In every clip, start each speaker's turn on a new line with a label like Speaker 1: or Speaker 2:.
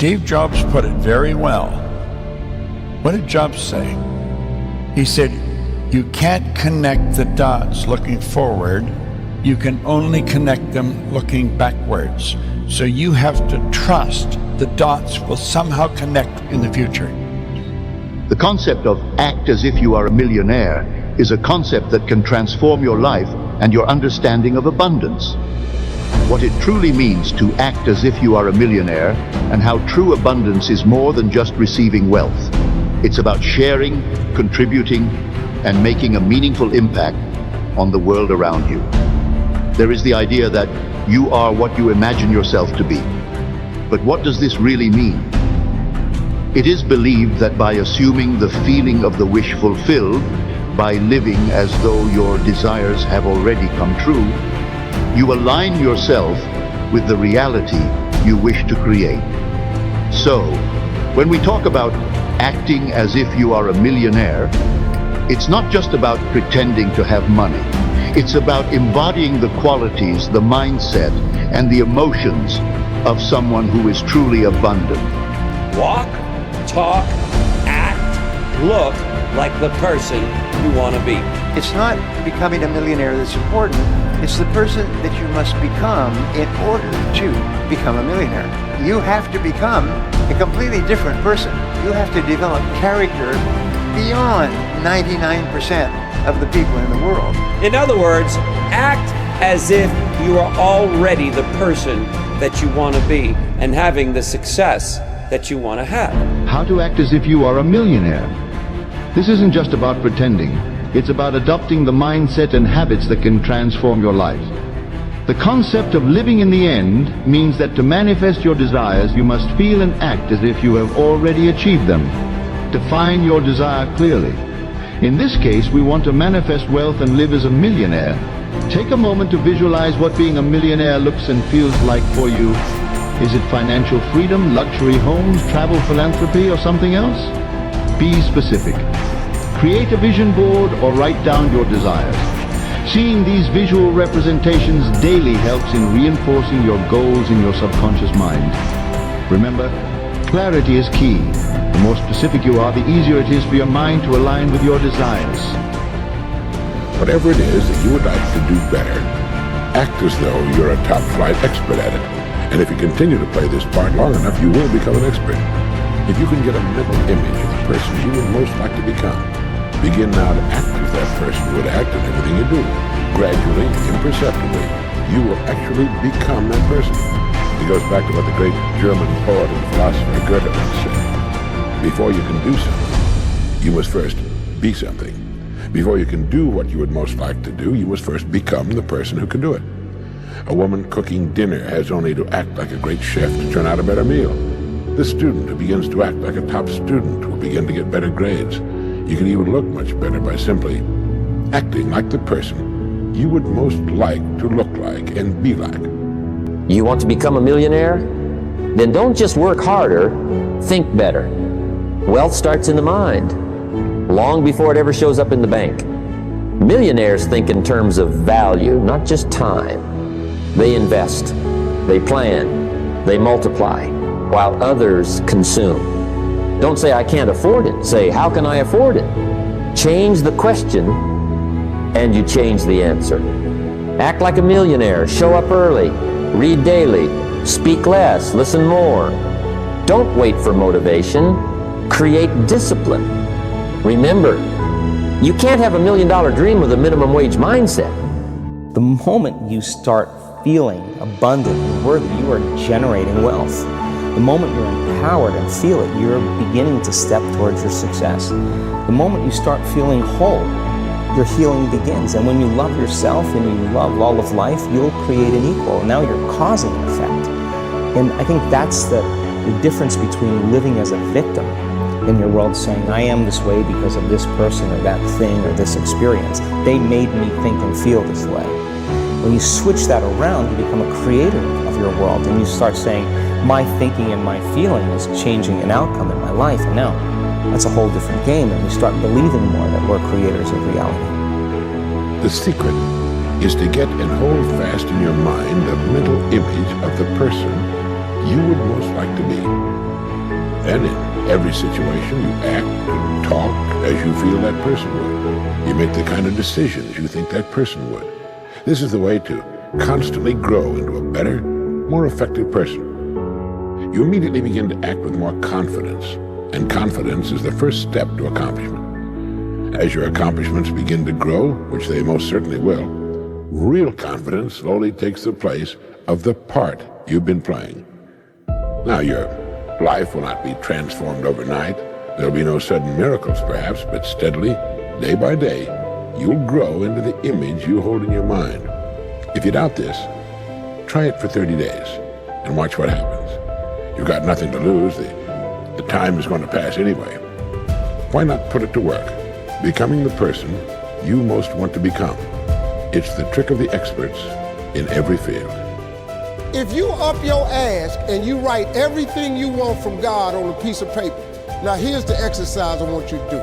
Speaker 1: Steve Jobs put it very well. What did Jobs say? He said, you can't connect the dots looking forward. You can only connect them looking backwards. So you have to trust the dots will somehow connect in the future.
Speaker 2: The concept of act as if you are a millionaire is a concept that can transform your life and your understanding of abundance. What it truly means to act as if you are a millionaire, and how true abundance is more than just receiving wealth. It's about sharing, contributing, and making a meaningful impact on the world around you. There is the idea that you are what you imagine yourself to be. But what does this really mean? It is believed that by assuming the feeling of the wish fulfilled, by living as though your desires have already come true, you align yourself with the reality you wish to create. So, when we talk about acting as if you are a millionaire, it's not just about pretending to have money. It's about embodying the qualities, the mindset, and the emotions of someone who is truly abundant.
Speaker 3: Walk, talk, act, look like the person you want to be.
Speaker 4: It's not becoming a millionaire that's important. It's the person that you must become in order to become a millionaire. You have to become a completely different person. You have to develop character beyond 99% of the people in the world.
Speaker 3: In other words, act as if you are already the person that you want to be and having the success that you want to have.
Speaker 2: How to act as if you are a millionaire. This isn't just about pretending. It's about adopting the mindset and habits that can transform your life. The concept of living in the end means that to manifest your desires, you must feel and act as if you have already achieved them. Define your desire clearly. In this case, we want to manifest wealth and live as a millionaire. Take a moment to visualize what being a millionaire looks and feels like for you. Is it financial freedom, luxury homes, travel, philanthropy, or something else? Be specific. Create a vision board or write down your desires. Seeing these visual representations daily helps in reinforcing your goals in your subconscious mind. Remember, clarity is key. The more specific you are, the easier it is for your mind to align with your desires.
Speaker 5: Whatever it is that you would like to do better, act as though you're a top-flight expert at it. And if you continue to play this part long enough, you will become an expert. If you can get a mental image of the person you would most like to become, begin now to act as that person would act in everything you do. Gradually, imperceptibly, you will actually become that person. It goes back to what the great German poet and philosopher Goethe once said. Before you can do something, you must first be something. Before you can do what you would most like to do, you must first become the person who can do it. A woman cooking dinner has only to act like a great chef to turn out a better meal. The student who begins to act like a top student will begin to get better grades. You can even look much better by simply acting like the person you would most like to look like and be like.
Speaker 6: You want to become a millionaire? Then don't just work harder, think better. Wealth starts in the mind, long before it ever shows up in the bank. Millionaires think in terms of value, not just time. They invest, they plan, they multiply, while others consume. Don't say, I can't afford it. Say, how can I afford it? Change the question, and you change the answer. Act like a millionaire. Show up early. Read daily. Speak less. Listen more. Don't wait for motivation. Create discipline. Remember, you can't have $1 million dream with a minimum wage mindset.
Speaker 7: The moment you start feeling abundant and worthy, you are generating wealth. The moment you're empowered and feel it, you're beginning to step towards your success. The moment you start feeling whole, your healing begins. And when you love yourself and you love all of life, you'll create an equal. Now you're causing an effect. And I think that's the difference between living as a victim in your world, saying, I am this way because of this person or that thing or this experience. They made me think and feel this way. When you switch that around, you become a creator of your world, and you start saying, my thinking and my feeling is changing an outcome in my life, and now that's a whole different game, and we start believing more that we're creators of reality.
Speaker 5: The secret is to get and hold fast in your mind the mental image of the person you would most like to be. And in every situation, you act and talk as you feel that person would. You make the kind of decisions you think that person would. This is the way to constantly grow into a better, more effective person. You immediately begin to act with more confidence, and confidence is the first step to accomplishment. As your accomplishments begin to grow, which they most certainly will, real confidence slowly takes the place of the part you've been playing. Now, your life will not be transformed overnight. There'll be no sudden miracles, perhaps, but steadily, day by day, you'll grow into the image you hold in your mind. If you doubt this, try it for 30 days and watch what happens. You've got nothing to lose. The time is going to pass anyway. Why not put it to work, becoming the person you most want to become? It's the trick of the experts in every field.
Speaker 8: If you up your ass and you write everything you want from God on a piece of paper, now here's the exercise I want you to do.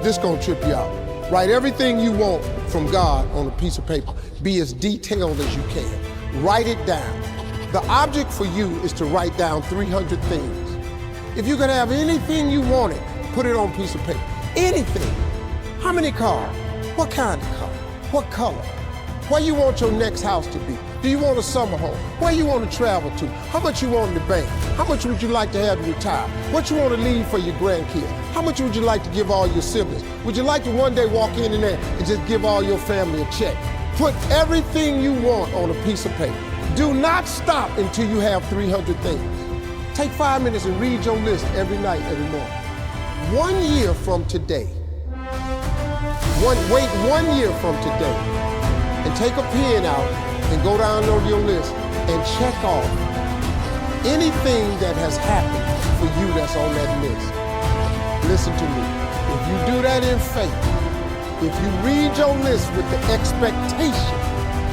Speaker 8: This gonna trip you out. Write everything you want from God on a piece of paper. Be as detailed as you can. Write it down. The object for you is to write down 300 things. If you could have anything you wanted, put it on a piece of paper. Anything. How many cars? What kind of car? What color? Where you want your next house to be? Do you want a summer home? Where you want to travel to? How much you want in the bank? How much would you like to have to retire? What you want to leave for your grandkids? How much would you like to give all your siblings? Would you like to one day walk in there and just give all your family a check? Put everything you want on a piece of paper. Do not stop until you have 300 things. Take 5 minutes and read your list every night, every morning. 1 year from today, wait 1 year from today, and take a pen out and go down on your list and check off anything that has happened for you that's on that list. Listen to me. If you do that in faith, if you read your list with the expectation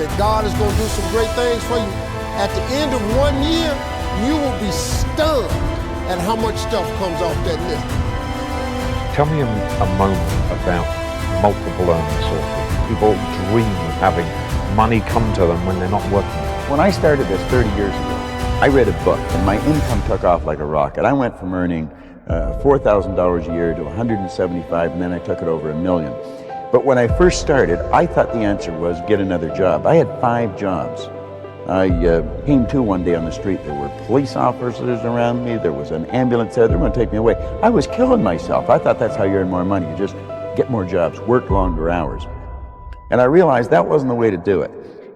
Speaker 8: that God is going to do some great things for you, at the end of 1 year, you will be stunned at how much stuff comes off that list.
Speaker 9: Tell me a moment about multiple earning sources. People dream of having money come to them when they're not working.
Speaker 10: When I started this 30 years ago, I read a book and my income took off like a rocket. I went from earning $4,000 a year to $175, and then I took it over $1 million. But when I first started, I thought the answer was get another job. I had 5 jobs. I came to one day on the street. There were police officers around me. There was an ambulance there. They were going to take me away. I was killing myself. I thought that's how you earn more money. You just get more jobs, work longer hours. And I realized that wasn't the way to do it.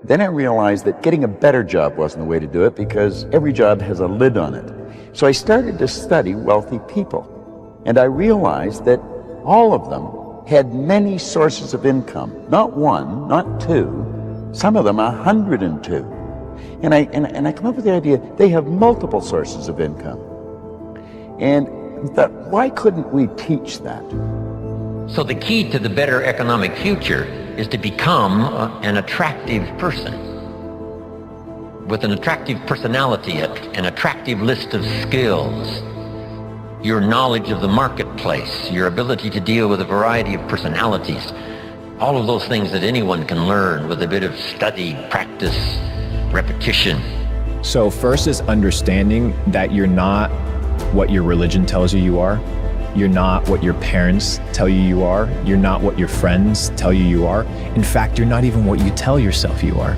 Speaker 10: Then I realized that getting a better job wasn't the way to do it because every job has a lid on it. So I started to study wealthy people. And I realized that all of them had many sources of income. Not 1, not 2, some of them 102. And I come up with the idea they have multiple sources of income. And I thought, why couldn't we teach that?
Speaker 11: So the key to the better economic future is to become an attractive person with an attractive personality, an attractive list of skills, your knowledge of the marketplace, your ability to deal with a variety of personalities, all of those things that anyone can learn with a bit of study, practice, repetition.
Speaker 12: So first is understanding that you're not what your religion tells you you are. You're not what your parents tell you you are. You're not what your friends tell you you are. In fact, you're not even what you tell yourself you are,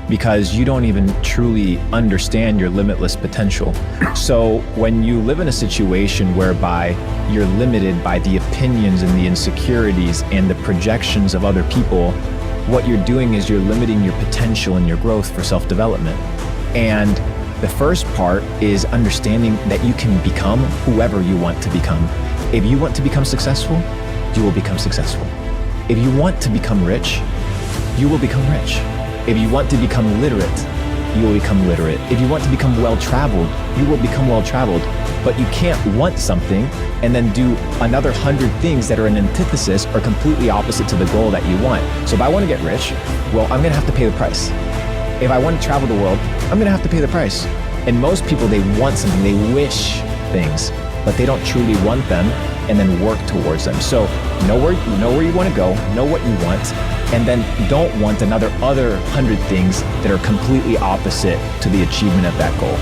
Speaker 12: because you don't even truly understand your limitless potential. So when you live in a situation whereby you're limited by the opinions and the insecurities and the projections of other people, what you're doing is you're limiting your potential and your growth for self-development. And the first part is understanding that you can become whoever you want to become. If you want to become successful, you will become successful. If you want to become rich, you will become rich. If you want to become literate, you will become literate. If you want to become well-traveled, you will become well-traveled. But you can't want something and then do another 100 things that are an antithesis or completely opposite to the goal that you want. So if I want to get rich, well, I'm gonna have to pay the price. If I want to travel the world, I'm gonna have to pay the price. And most people, they want something, they wish things, but they don't truly want them and then work towards them. So know where you want to go, know what you want, and then don't want other 100 things that are completely opposite to the achievement of that goal.